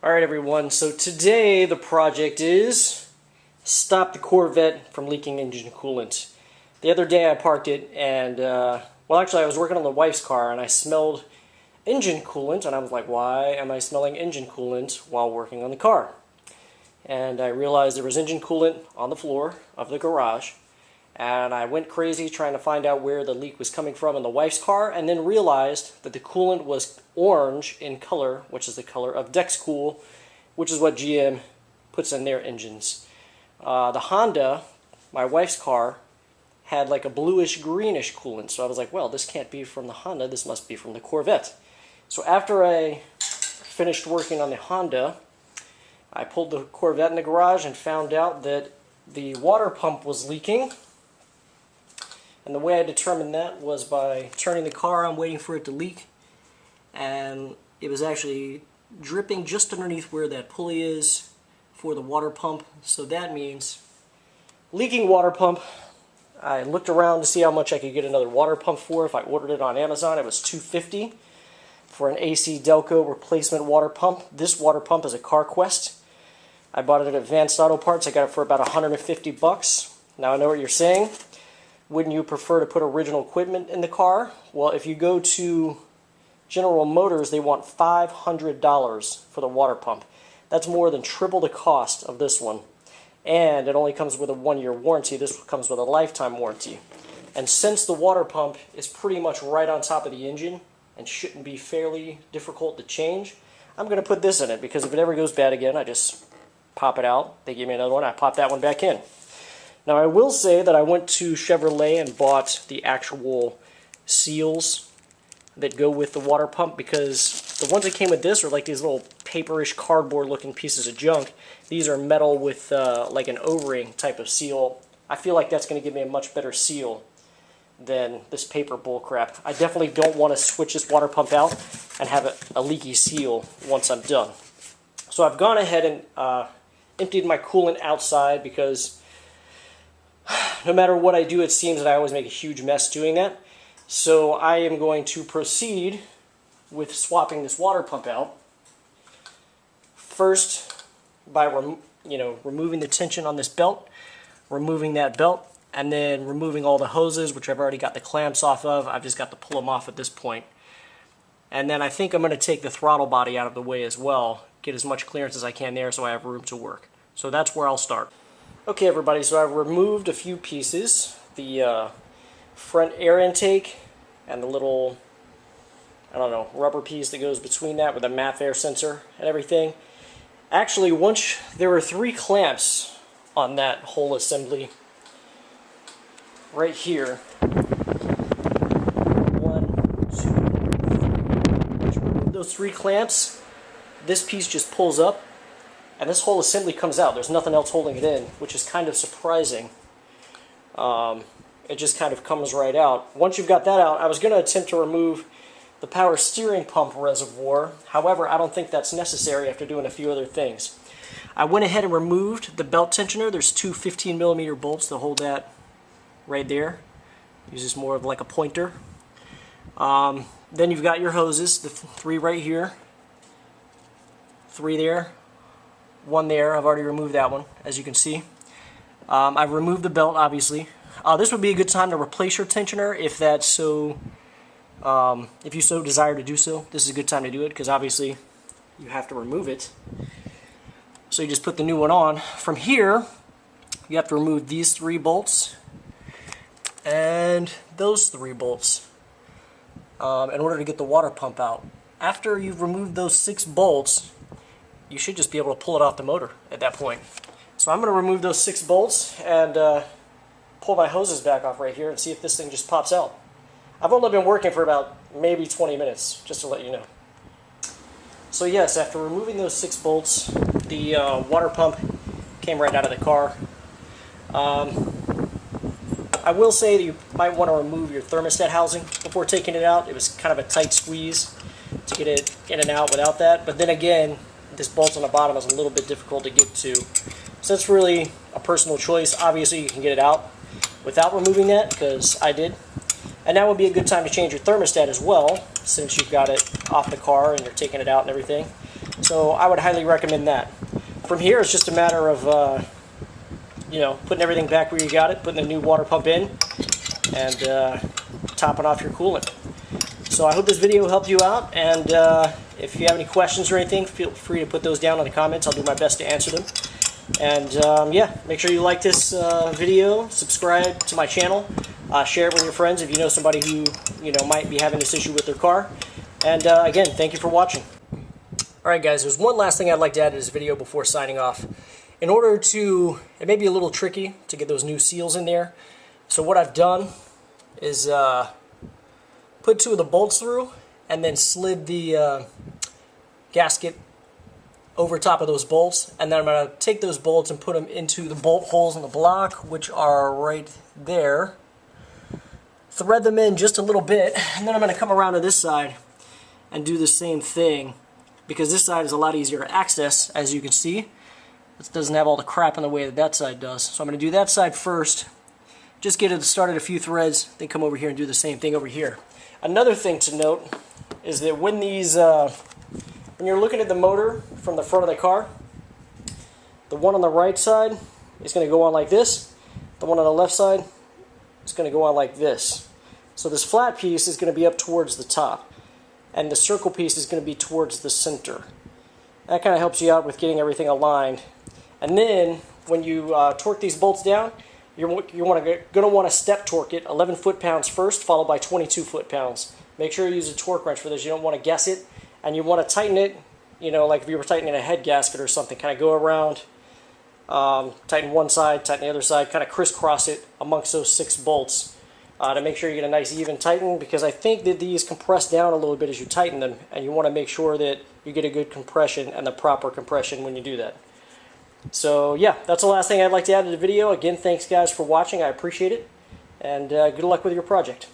Alright everyone, so today the project is stop the Corvette from leaking engine coolant. The other day I parked it and, well actually I was working on the wife's car and I smelled engine coolant and I was like, why am I smelling engine coolant while working on the car? And I realized there was engine coolant on the floor of the garage and I went crazy trying to find out where the leak was coming from in the wife's car, and then realized that the coolant was orange in color, which is the color of Dexcool, which is what GM puts in their engines. The Honda, my wife's car, had like a bluish greenish coolant, so I was like, well, this can't be from the Honda, this must be from the Corvette. So after I finished working on the Honda, I pulled the Corvette in the garage and found out that the water pump was leaking. And the way I determined that was by turning the car on, waiting for it to leak, and it was actually dripping just underneath where that pulley is for the water pump. So that means leaking water pump. I looked around to see how much I could get another water pump for. If I ordered it on Amazon, it was $250 for an AC Delco replacement water pump. This water pump is a CarQuest. I bought it at Advanced Auto Parts. I got it for about $150. Now I know what you're saying. Wouldn't you prefer to put original equipment in the car? Well, if you go to General Motors, they want $500 for the water pump. That's more than triple the cost of this one. And it only comes with a 1-year warranty. This comes with a lifetime warranty. And since the water pump is pretty much right on top of the engine and shouldn't be fairly difficult to change, I'm going to put this in it, because if it ever goes bad again, I just pop it out. They give me another one, I pop that one back in. Now I will say that I went to Chevrolet and bought the actual seals that go with the water pump, because the ones that came with this are like these little paperish cardboard looking pieces of junk. These are metal with like an O-ring type of seal. I feel like that's going to give me a much better seal than this paper bullcrap. I definitely don't want to switch this water pump out and have a leaky seal once I'm done. So I've gone ahead and emptied my coolant outside, because no matter what I do, it seems that I always make a huge mess doing that. So I am going to proceed with swapping this water pump out. First, by removing the tension on this belt, removing that belt, and then removing all the hoses, which I've already got the clamps off of. I've just got to pull them off at this point. And then I think I'm going to take the throttle body out of the way as well, get as much clearance as I can there so I have room to work. So that's where I'll start. Okay everybody, so I've removed a few pieces. The front air intake and the little, I don't know, rubber piece that goes between that with a MAF air sensor and everything. Actually, there were 3 clamps on that whole assembly right here. 1, 2, 3. Once you remove those 3 clamps, this piece just pulls up and this whole assembly comes out. There's nothing else holding it in, which is kind of surprising. It just kind of comes right out. Once you've got that out, I was going to attempt to remove the power steering pump reservoir. However, I don't think that's necessary after doing a few other things. I went ahead and removed the belt tensioner. There's 2 15mm bolts to hold that right there. Use this more of like a pointer. Then you've got your hoses, the 3 right here, 3 there, 1 there. I've already removed that one, as you can see. I've removed the belt, obviously. This would be a good time to replace your tensioner if that's so, if you so desire to do so. This is a good time to do it, because obviously you have to remove it. So you just put the new one on. From here, you have to remove these 3 bolts and those 3 bolts in order to get the water pump out. After you've removed those 6 bolts, you should just be able to pull it off the motor at that point. So I'm going to remove those 6 bolts and pull my hoses back off right here and see if this thing just pops out. I've only been working for about maybe 20 minutes, just to let you know. So yes, after removing those 6 bolts, the water pump came right out of the car. I will say that you might want to remove your thermostat housing before taking it out. It was kind of a tight squeeze to get it in and out without that. But then again, this bolt on the bottom is a little bit difficult to get to. So it's really a personal choice. Obviously you can get it out without removing that, because I did. And now would be a good time to change your thermostat as well, since you've got it off the car and you're taking it out and everything. So I would highly recommend that. From here, it's just a matter of putting everything back where you got it, putting the new water pump in, and topping off your coolant. So I hope this video helped you out, and if you have any questions or anything, feel free to put those down in the comments. I'll do my best to answer them. And yeah, make sure you like this video, subscribe to my channel, share it with your friends if you know somebody who might be having this issue with their car. And again, thank you for watching. Alright guys, there's one last thing I'd like to add to this video before signing off. In order to, it may be a little tricky to get those new seals in there, so what I've done is put 2 of the bolts through and then slid the gasket over top of those bolts, and then I'm going to take those bolts and put them into the bolt holes in the block, which are right there. Thread them in just a little bit, and then I'm going to come around to this side and do the same thing, because this side is a lot easier to access, as you can see. It doesn't have all the crap in the way that that side does. So I'm going to do that side first, just get it started a few threads, then come over here and do the same thing over here. Another thing to note is that when these, when you're looking at the motor from the front of the car, the one on the right side is going to go on like this, the one on the left side is going to go on like this. So this flat piece is going to be up towards the top, and the circle piece is going to be towards the center. That kind of helps you out with getting everything aligned. And then when you torque these bolts down, you're going to want to step torque it 11 foot-pounds first, followed by 22 foot-pounds. Make sure you use a torque wrench for this. You don't want to guess it, and you want to tighten it, like if you were tightening a head gasket or something. Kind of go around, tighten one side, tighten the other side, kind of crisscross it amongst those 6 bolts. To make sure you get a nice even tighten, because I think that these compress down a little bit as you tighten them, and you want to make sure that you get a good compression and the proper compression when you do that. So yeah, that's the last thing I'd like to add to the video. Again, thanks guys for watching, I appreciate it, and good luck with your project.